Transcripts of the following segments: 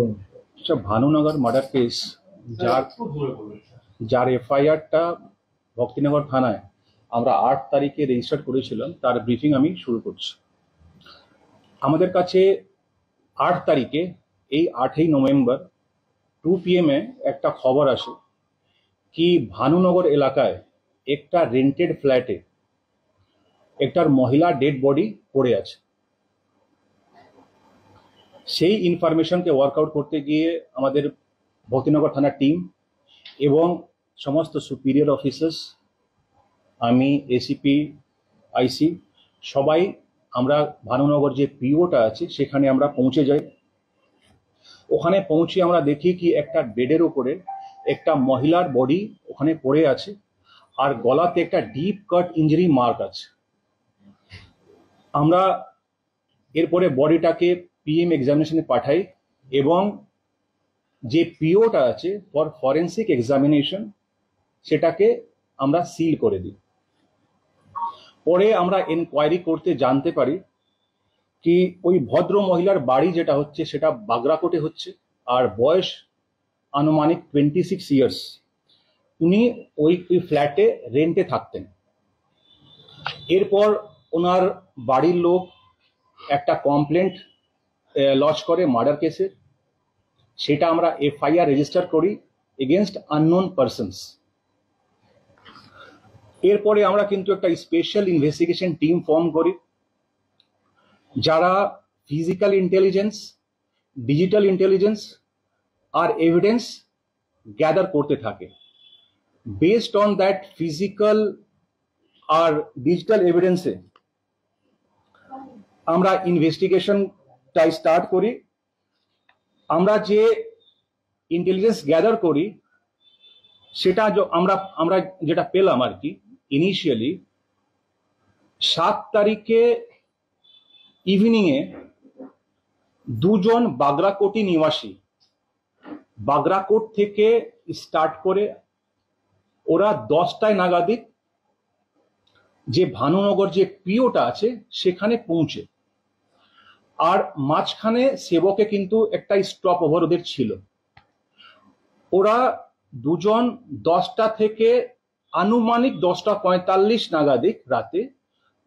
আচ্ছা, ভানুনগর murder case যার এফআইআরটা ভক্তিনগর থানায় আমরা 8 তারিখে রেজিস্টার করেছিলাম, তার ব্রিফিং আমি শুরু করছি। আমাদের কাছে 8 তারিখে, এই 8ই নভেম্বর 2 PM একটা খবর আসে কি ভানুনগর এলাকায় একটা রেন্টেড ফ্ল্যাটে একটার মহিলা ডেড বডি পড়ে আছে। সেই ইনফরমেশনকে ওয়ার্কআউট করতে গিয়ে আমাদের ভক্তিনগর থানার টিম এবং সমস্ত সুপিরিয়র অফিসার্স, আমি, এসিপি, আইসি, সবাই আমরা ভানুনগর যে পিওটা আছে সেখানে আমরা পৌঁছে যাই। ওখানে পৌঁছে আমরা দেখি কি একটা বেডের উপরে একটা মহিলার বডি ওখানে পড়ে আছে, আর গলাতে একটা ডিপ কাট ইঞ্জুরি মার্ক আছে। আমরা এরপরে বডিটাকে পিএম এক্সামিনেশনে পাঠাই এবং যে পিওটা আছে ফর ফরেন্সিক এক্সামিনেশন সেটাকে আমরা সিল করে দিই। পরে আমরা এনকোয়ারি করতে জানতে পারি কি ওই ভদ্র মহিলার বাড়ি যেটা হচ্ছে সেটা বাগরাকোটে হচ্ছে, আর বয়স আনুমানিক 26 ইয়ার্স। উনি ওই ফ্ল্যাটে রেন্টে থাকতেন। এরপর ওনার বাড়ির লোক একটা কমপ্লেন্ট লজ করে মার্ডার কেসের, সেটা আমরা এফআইআর রেজিস্টার করি এগেনস্ট আননোন পারসনস। এরপরে আমরা কিন্তু একটা স্পেশাল ইনভেস্টিগেশন টিম ফর্ম করি, যারা ফিজিক্যাল ইন্টেলিজেন্স, ডিজিটাল ইন্টেলিজেন্স আর এভিডেন্স গ্যাদার করতে থাকে। বেসড অন দ্যাট ফিজিক্যাল আর ডিজিটাল এভিডেন্সে আমরা ইনভেস্টিগেশনটা স্টার্ট করি। আমরা যে ইন্টেলিজেন্স গ্যাদার করি সেটা আমরা যেটা পেলাম আর কি ইনিশিয়ালি, 7 তারিখে ইভিনিংয়ে দুজন বাগরাকোটি নিবাসী, বাগরাকোট থেকে স্টার্ট করে ওরা 10টায় নাগাদিক যে ভানুনগর যে পিওটা আছে সেখানে পৌঁছে, আর মাঝখানে সেবকে কিন্তু একটা স্টপ ওভার ওদের ছিল। ওরা দুজন 10টা থেকে আনুমানিক 10টা 45 নাগাদিক রাতে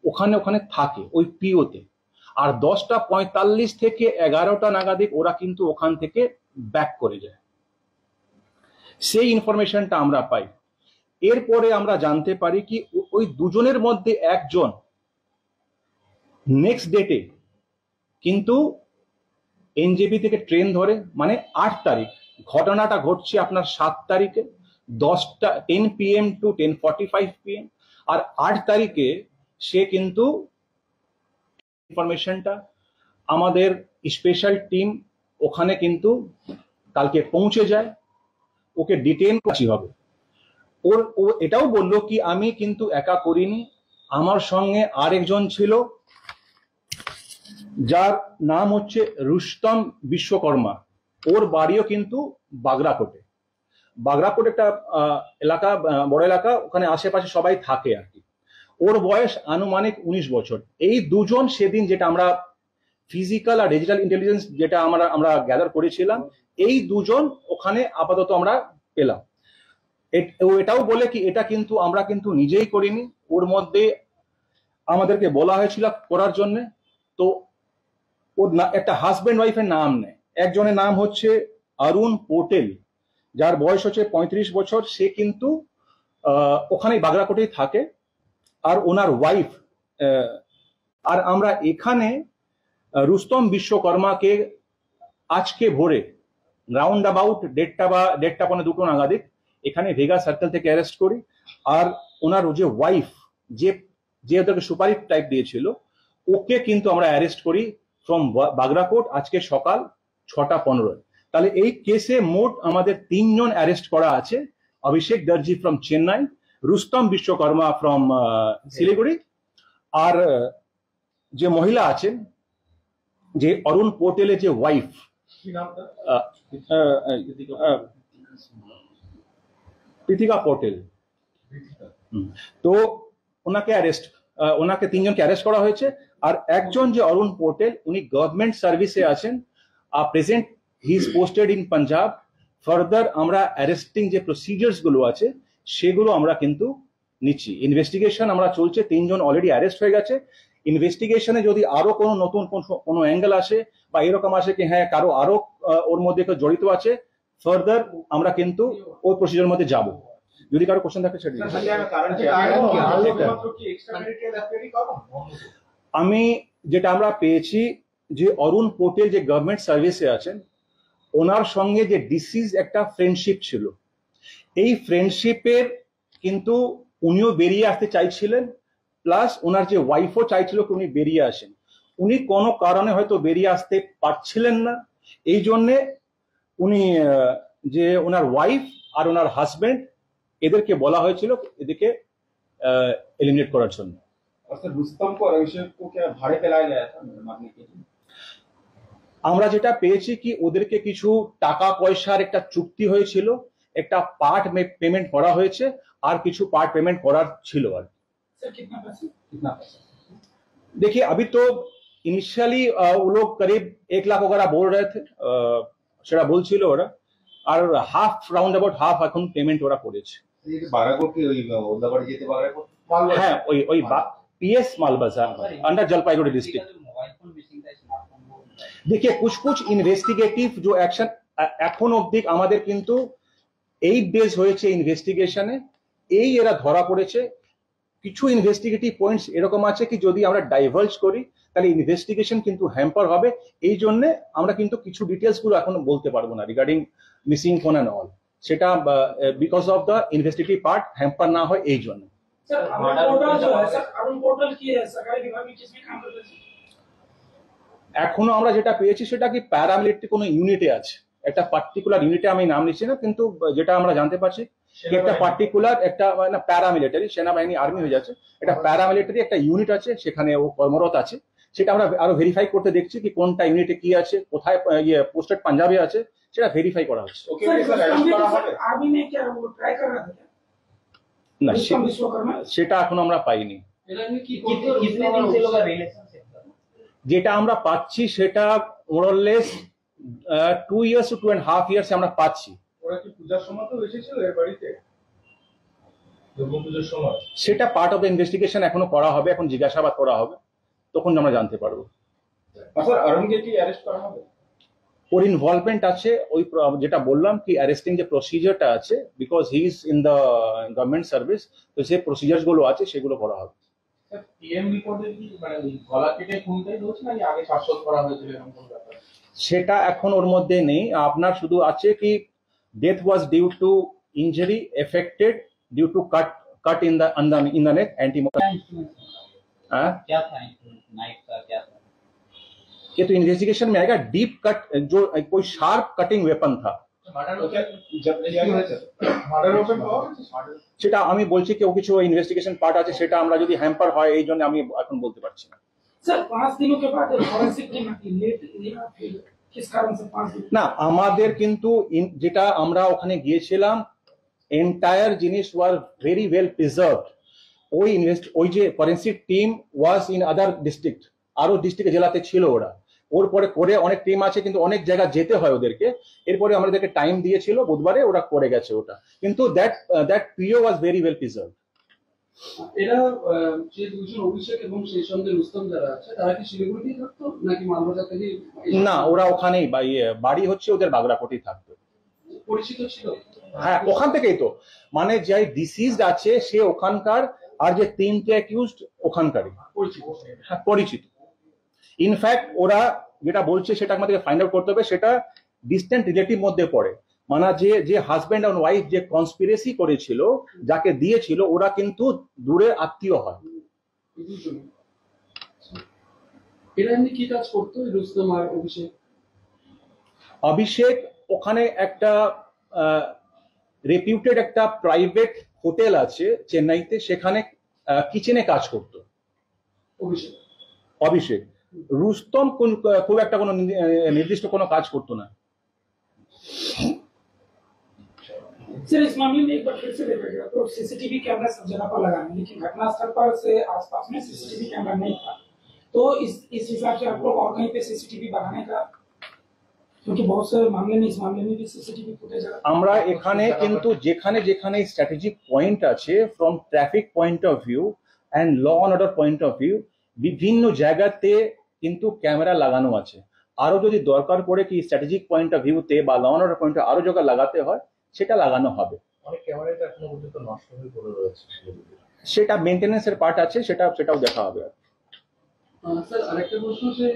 ওখানে থাকে ওই পিওতে, আর 10টা 45 থেকে 11টা নাগাদিক ওরা কিন্তু ওখান থেকে ব্যাক করে যায়। সেই ইনফরমেশনটা আমরা পাই। এরপরে আমরা জানতে পারি কি ওই দুজনের মধ্যে একজন নেক্সট ডেটে কিন্তু এনজেপি থেকে ট্রেন ধরে, মানে 8 তারিখ। ঘটনাটা ঘটছে আপনার 7 তারিখে 10 PM to 10:45 PM, আর 8 তারিখে সে কিন্তু ইনফরমেশনটা আমাদের স্পেশাল টিম ওখানে কিন্তু কালকে পৌঁছে যায়। ওকে ডিটেইন করা হবে। ও এটাও বললো কি আমি কিন্তু একা করিনি, আমার সঙ্গে আরেকজন ছিল যার নাম হচ্ছে রুস্তম বিশ্বকর্মা। ওর বাড়িও কিন্তু বাগরাকোটে। বাগরাকোট একটা এলাকা, বড় এলাকা, ওখানে আশেপাশে সবাই থাকে আর কি। ওর বয়স আনুমানিক 19 বছর। এই দুজন সেদিন যেটা আমরা ফিজিক্যাল আর ডিজিটাল ইন্টেলিজেন্স যেটা আমরা গ্যাদার করেছিলাম, এই দুজন ওখানে আপাতত আমরা পেলাম। এটাও বলে কি এটা কিন্তু আমরা কিন্তু নিজেই করিনি, ওর মধ্যে আমাদেরকে বলা হয়েছিল করার জন্য। তো ওর একটা হাজব্যান্ড ওয়াইফের নাম নেয়। একজনের নাম হচ্ছে অরুণ পোটেল, যার বয়স হচ্ছে 35 বছর। সে কিন্তু ওখানে বাগরাকোটেই থাকে, আর ওনার ওয়াইফ। আর আমরা এখানে রুস্তম বিশ্বকর্মাকে আজকে ভোরে রাউন্ড অ্যাবাউট 1:30 নাগাদিক এখানে ভেগা সার্কেল থেকে অ্যারেস্ট করি। আর ওনার যে ওয়াইফ, যে ওদেরকে সুপারি টাইপ দিয়েছিল, ওকে কিন্তু আমরা অ্যারেস্ট করি ফ্রম বাগরাকোট আজকে সকাল 6:15। তাহলে এই কেসে মোট আমাদের 3 জন অ্যারেস্ট করা আছে। অভিষেক দর্জি ফ্রম চেন্নাই, রুস্তম বিশ্বকর্মা ফ্রম শিলিগুড়ি, আর যে মহিলা আছেন যে অরুণ পোটেলের যে ওয়াইফ, প্রীতিকা পোটেল। তো ওনাকে 3 জনকে অ্যারেস্ট করা হয়েছে। আর একজন যে অরুণ পোটেল, উনি গভর্নমেন্ট সার্ভিসে আছেন, present he is posted in Punjab. Further আমরা অ্যারেস্টিং যে প্রসিজার্স গুলো আছে সেগুলো আমরা কিন্তু নিচ্ছি। ইনভেস্টিগেশন আমরা চলছে, 3 জন অলরেডি অ্যারেস্ট হয়ে গেছে। ইনভেস্টিগেশনে যদি আরো কোনো নতুন কোনো অ্যাঙ্গেল আসে বা এরকম আসে কি হ্যাঁ কারো আরো ওর মধ্যে কেউ জড়িত আছে, ফার্দার আমরা কিন্তু ওই প্রসিজারের মধ্যে যাব। যদি কারো কোশ্চেন থাকে সেটা আমি যেটা আমরা পেয়েছি যে অরুণ পটেল যে গভর্নমেন্ট সার্ভিসে আছেন, ওনার সঙ্গে যে ডিসিজ একটা ফ্রেন্ডশিপ ছিল, এই ফ্রেন্ডশিপের কিন্তু উনিও বেরিয়ে আসতে চাইছিলেন, প্লাস ওনার যে ওয়াইফও চাইছিল কি উনি বেরিয়ে আসেন। উনি কোনো কারণে হয়তো বেরিয়ে আসতে পারছিলেন না, এই জন্যে উনি যে ওনার ওয়াইফ আর ওনার হাজবেন্ড এদেরকে বলা হয়েছিল এদেরকে এলিমিনেট করার জন্য। আমরা যেটা পেয়েছি কি ওদেরকে কিছু টাকা পয়সার একটা চুক্তি হয়েছিল, একটা পার্ট পেমেন্ট করা হয়েছে আর কিছু पार्ट पेमेंट করার ছিল। আর देखिए अभी तो इनिशियली वो लोग करीब 1 लाख वगैरह बोल रहे थे, সেটা বলছিল ওরা, আর হাফ রাউন্ড अबाउट হাফ এখন পেমেন্ট ওরা করেছে। হ্যাঁ ওই PS Malbazar under Jalpaiguri district. देखिए कुछ कुछ इन्वेस्टिगेटिव जो एक्शन এখন অবধি আমাদের কিন্তু 8 ডেজ হয়েছে ইনভেস্টিগেশনে, এই এরা ধরা পড়েছে। কিছু ইনভেস্টিগেটিভ পয়েন্টস এরকম আছে কি যদি আমরা ডাইভার্জ করি তাহলে ইনভেস্টিগেশন কিন্তু হ্যাম্পার হবে, এই জন্য আমরা কিন্তু কিছু ডিটেলস গুলো এখন বলতে পারবো না regarding missing phone and all, সেটা because of the investigative part hamper না হয় এই জন্য। এখনো আমরা যেটা পেয়েছি সেটা কি প্যারামিলিটারি কোনো ইউনিটে আছে, একটা পার্টিকুলার ইউনিটে আমি নাম নিচ্ছি না, কিন্তু যেটা আমরা জানতে পারছি একটা পার্টিকুলার একটা মানে প্যারামিলিটারি, সেনাবাহিনী আর্মি হয়ে যাচ্ছে, এটা প্যারামিলিটারি একটা ইউনিট আছে সেখানে ও কর্মরত আছে। সেটা আমরা আরো ভেরিফাই করতে দেখছি কি কোনটা ইউনিটে কি আছে, কোথায় ইয়ে পোস্টেড পাঞ্জাবে আছে, সেটা ভেরিফাই করা হচ্ছে। না সেটা এখন আমরা পাইনি। যেটা আমরা পাচ্ছি সেটা মোরলেস 2 years to 2.5 years আমরা পাচ্ছি। ওরা কি পূজার সময় তো এসেছিল এর বাড়িতে, দুর্গাপূজার সময়? সেটা পার্ট অফ দ্য ইনভেস্টিগেশন এখনো করা হবে, এখন জিজ্ঞাসাবাদ করা হবে, তখন আমরা জানতে পারবো। স্যার অরুণকে কি অ্যারেস্ট করা হবে? ওর ইনভলভমেন্ট আছে, ওই যেটা বললাম কি অ্যারেস্টিং যে প্রসিজারটা আছে, because he is in the government service, তো যে প্রসিজারস গুলো আছে সেগুলো করা হবে। স্যার পিএম রিপোর্টে কি মানে গলা কেটে খুনটাই হচ্ছে নাকি আগে শ্বাসরোধ করা হয়েছিল এরকম কোনো ব্যাপার? সেটা এখন ওর মধ্যে নেই, আপনার শুধু আছে কি death was due to injury affected due to cut in the neck anti-mortem। क्या था नाइफ का क्या था? ये तो इन्वेस्टिगेशन में आएगा। डीप कट जो कोई शार्प कटिंग वेपन था, সেটা আমি বলছি কি ও কিছু ইনভেস্টিগেশন পার্ট আছে, সেটা আমরা যদি হ্যাম্পার হয় এই জন্য আমি এখন বলতে পারছি না। স্যার 5 দিনों के बाद ফরেনসিক টিম लेट किस कारण से 5 दिन না আমাদের কিন্তু যেটা আমরা ওখানে গিয়েছিলাম এন্টায়ার জিনিস ওয়ার ভেরি ওয়েল প্রিজার্ভড। ওই যে forensic team was in other district, আরো ডিস্ট্রিক্ট জেলাতে ছিল ওরা, ওর পরে করে অনেক টিম আছে কিন্তু অনেক জায়গা যেতে হয় ওদেরকে, এরপরে আমাদেরকে টাইম দিয়েছিল বুধবারে, ওরা করে গেছে ওটা, কিন্তু that PO was very well preserved. এরা যে দুজন অভিষেক এবং সেই সঙ্গে রুস্তম যারা আছে তারা কি শিলিগুড়িতেই থাকতো নাকি মালবাজার থেকে? না ওরা ওখানেই, বাড়ি হচ্ছে ওদের বাগড়াকোটেই থাকতো। পরিচিত ছিল? হ্যাঁ ওখান থেকেই তো, মানে যে ডিসিজড আছে সে ওখানকার, আর যে 3টে অ্যাকিউজড ওখানকারই পরিচিত। হ্যাঁ পরিচিত। ইনফ্যাক্ট ওরা যেটা বলছে সেটা আমাদেরকে ফাইন্ড আউট করতে হবে, সেটা ডিস্টেন্ট রিলেটিভ মধ্যে পড়ে, মানে যে হাজব্যান্ড আর ওয়াইফ যে কনস্পিরেসি করেছিল যাকে দিয়েছিল ওরা কিন্তু দূরে আত্মীয় হয়। এরা এমনি কি কাজ করতো রুস্তম আর অভিষেক? অভিষেক ওখানে একটা রেপিউটেড একটা প্রাইভেট হোটেল আছে চেন্নাইতে, সেখানে কিচেনে কাজ করতো অভিষেক। রুস্তম খুব একটা কোনো নির্দিষ্ট কোনো কাজ করতো না। सर इस मामले में एक बार फिर से देखा गया तो सीसीटीवी कैमरा सब जगह पर लगाने, लेकिन घटनास्थल पर से आसपास में सीसीटीवी कैमरा नहीं था, तो इस हिसाब से आप लोग और कहीं पे सीसीटीवी लगाने का? क्योंकि बहुत से मामले में इस मामले में भी सीसीटीवी फुटेज আমরা এখানে কিন্তু যেখানে যেখানে স্ট্র্যাটেজিক পয়েন্ট আছে from traffic point of view and law and order point of view বিভিন্ন জায়গাতে কিন্তু ক্যামেরা লাগানো আছে। আরো যদি দরকার পড়ে কি স্ট্র্যাটেজিক পয়েন্ট অফ ভিউতে বা ল অ্যান্ড অর্ডার পয়েন্টে আরো জায়গা লাগাতে হয় সেটা লাগানো হবে। অনেক ক্যামেরাই তো এখনো পর্যন্ত নষ্ট হয়ে পড়ে রয়েছে, সেটা মেইনটেনেন্সের পার্ট আছে, সেটাও দেখা হবে। স্যার আরেকটা প্রশ্ন, যে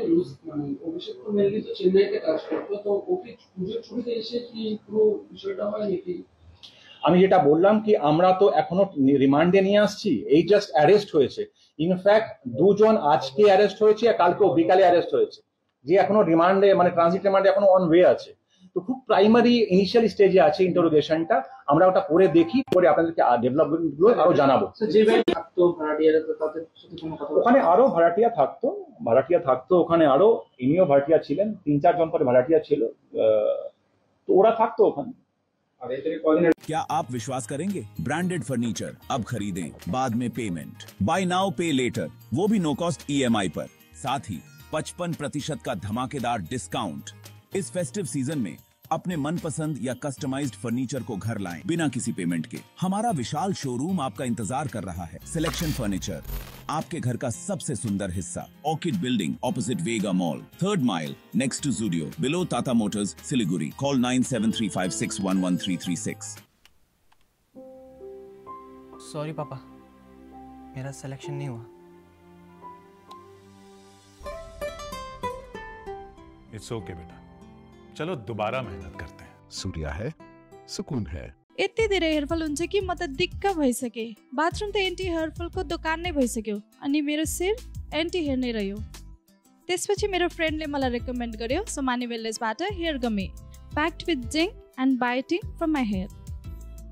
মানে অভিষেক তো মেনলি তো চেন্নাইতে কাজ করতো, তো ওকে পুজোর ছুটিতে এসে কি পুরো বিষয়টা হয় নাকি? আমি যেটা বললাম কি আমরা তো এখনো রিমান্ডে নিয়ে আসছি, এই জাস্ট অ্যারেস্ট হয়েছে। ইনফ্যাক্ট দুজন আজকে অ্যারেস্ট হয়েছে আর কালকে বিকালে অ্যারেস্ট হয়েছে, যে এখনো রিমান্ডে মানে ট্রানজিট রিমান্ডে এখনো অন ওয়ে আছে। তো খুব প্রাইমারি ইনিশিয়াল স্টেজে আছে ইন্টারোগেশনটা, আমরা ওটা করে দেখি, করে আপনাদেরকে ডেভেলপমেন্ট গুলো আরো জানাবো। যে ভাই থাকতো ভাড়াটিয়ারা, তো তাদের সাথে কোনো কথা? ওখানে আরো ভাড়াটিয়া থাকতো ওখানে আরো, ইনিও ভাড়াটিয়া ছিলেন, 3-4 জন করে ভাড়াটিয়া ছিল, তো ওরা থাকতো ওখানে। क्या आप विश्वास करेंगे? ब्रांडेड फर्नीचर अब खरीदें, बाद में पेमेंट, बाय नाउ पे लेटर, वो भी नो कॉस्ट EMI पर, साथ ही 55% का धमाकेदार डिस्काउंट। इस फेस्टिव सीजन में अपने मनपसंद या कस्टमाइज्ड फर्नीचर को घर लाएं बिना किसी पेमेंट के। हमारा विशाल शोरूम आपका इंतजार कर रहा है। सिलेक्शन फर्नीचर, आपके घर का सबसे सुंदर हिस्सा, orchid building opposite Vega mall, 3rd mile next to Zudio, below Tata Motors, Siliguri. Call 9735611336। Sorry पापा, मेरा सिलेक्शन नहीं हुआ। इट्स ओके बेटा, चलो दोबारा मेहनत करते हैं। सूर्या है, सुकून है। यति धेरै हेयरफल हुन्छ कि म त दिक्क भइसके। बाथरूम त एन्टी हेयरफलको दोकान नै भइसक्यो, अनि मेरो शिर एन्टी हेयर नै रह्यो। त्यसपछि मेरो फ्रेन्डले मलाई रेकमेन्ड गर्यो सोमानी वेलनेसबाट hair gummy, packed with zinc and biotin from my hair.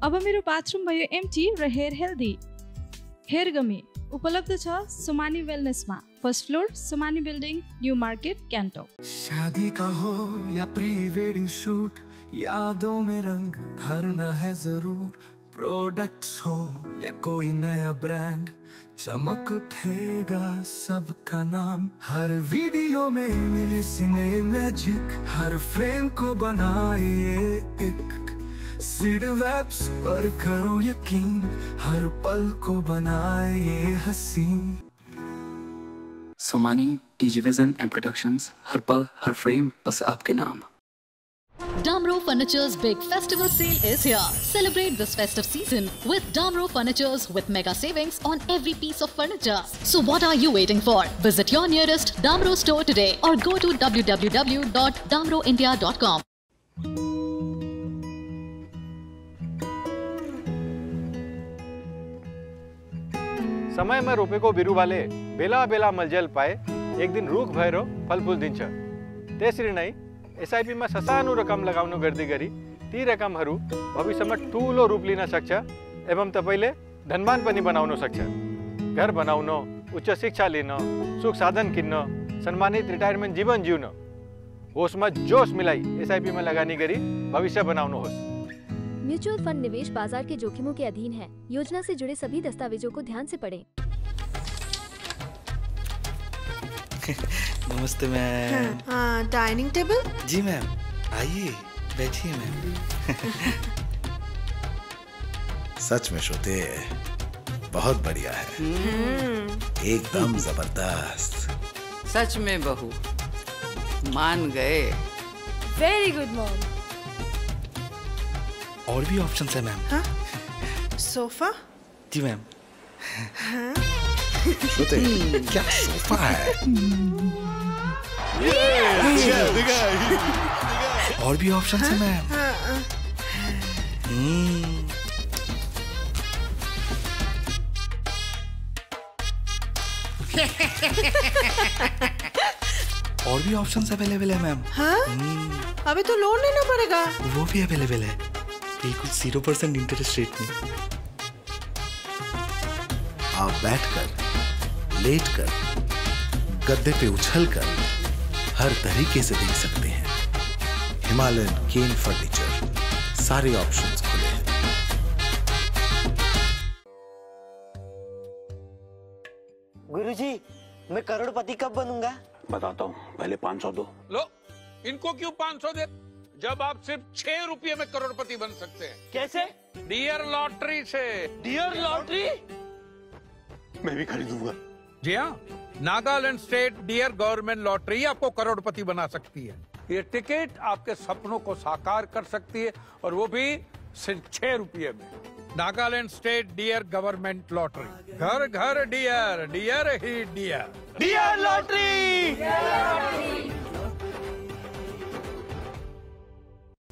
अब मेरो बाथरूम भयो एम्टी र हेयर हेल्दी। हेयर गमी उपलब्ध छ सोमानी वेलनेसमा, first floor, Somani building, new market, Gangtok. शादी का हो या प्री वेडिंग शूट, यादों में रंग भरना है जरूर। प्रोडक्ट्स हो या कोई नया ब्रांड, चमक उठेगा सबका नाम। हर वीडियो में मिले सिने मैजिक, हर फ्रेम को बनाए एक सीड वेब्स पर करो यकीन, हर पल को बनाए हसीन। Somani TG vision and productions, हर पल हर फ्रेम बस आपके नाम। Damro Furniture's big festival sale is here. Celebrate this festive season with Damro Furnitures with mega savings on every piece of furniture. So what are you waiting for? Visit your nearest Damro store today or go to www.damroindia.com. समय में रोपे को बिरु वाले बेला बेला मलजल पाए, एक दिन रूख भैरो फल फूल दिन छ। तेसरी नहीं SIP में ससानो रकम लगाउनु गर्दै गरी ती रकमहरू भविष्यमा ठूलो रूप लिन सक्छ एवं तपाईले धनवान पनि बनाउन सक्छ। घर बनाउन, उच्च शिक्षा लिन, सुख साधन किन्न, सम्मानित रिटायरमेन्ट जीवन जिउन, होसमा जोश मिलाई SIP में लगानी गरी भविष्य बनाउनुहोस्। म्यूचुअल फंड निवेश बाजार के जोखिमों के अधीन है। योजना से जुड़े सभी दस्तावेजों को ध्यान से पढ़ें। नमस्ते मैम। हाँ, डाइनिंग टेबल? जी मैम, आइए बैठिए मैम। सच में श्रुति बहुत बढ़िया है, एकदम जबरदस्त। सच में बहू मान गए। Very good mom. और भी ऑप्शन है मैम। हाँ? सोफा? जी मैम। हाँ? श्रुति क्या सोफा है? और भी ऑप्शन है मैम। और भी ऑप्शंस अवेलेबल है मैम। हाँ? अभी तो लोन लेना पड़ेगा। वो भी अवेलेबल है, बिल्कुल 0% इंटरेस्ट रेट में। आप बैठकर, लेटकर, गद्दे पे उछलकर हर तरीके से देख सकते हैं। हिमालयन केन फर्नीचर, सारे ऑप्शंस खुले हैं। गुरुजी, मैं करोड़पति कब बनूंगा? बताता हूँ, पहले 500 दो। लो, इनको क्यों 500 दे, जब आप सिर्फ 6 रुपये में करोड़पति बन सकते हैं। कैसे? डियर लॉटरी से। Dear lottery? मैं भी खरीदूंगा। जी हाँ, Nagaland state dear government lottery आपको करोड़पति बना सकती है। ये टिकट आपके सपनों को साकार कर सकती है, और वो भी सिर्फ 6 रुपये में। Nagaland state dear government lottery, घर घर डियर, डियर ही dear. Dear lottery!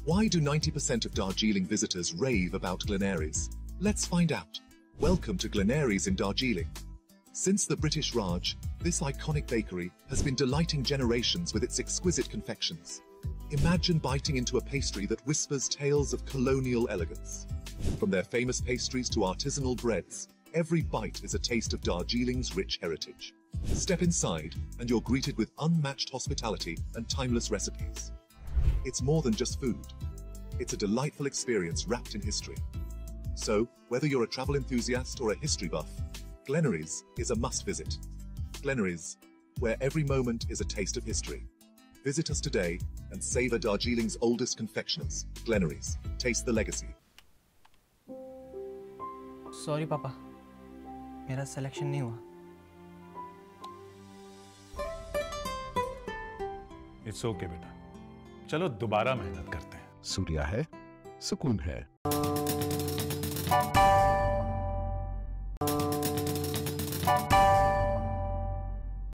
Why do 90% of Darjeeling visitors rave about Glenaries? Let's find out. Welcome to Glenaries in Darjeeling. Since the British Raj, this iconic bakery has been delighting generations with its exquisite confections. Imagine biting into a pastry that whispers tales of colonial elegance. From their famous pastries to artisanal breads, every bite is a taste of Darjeeling's rich heritage. Step inside and you're greeted with unmatched hospitality and timeless recipes. It's more than just food. It's a delightful experience wrapped in history. So, whether you're a travel enthusiast or a history buff, Glenaries is a must visit. Glenaries, where every moment is a taste of history. Visit us today and savor Darjeeling's oldest confectioners. Glenaries, taste the legacy. Sorry पापा, मेरा selection नहीं हुआ। It's okay बेटा, चलो दोबारा मेहनत करते हैं। सूर्या है, सुकून है।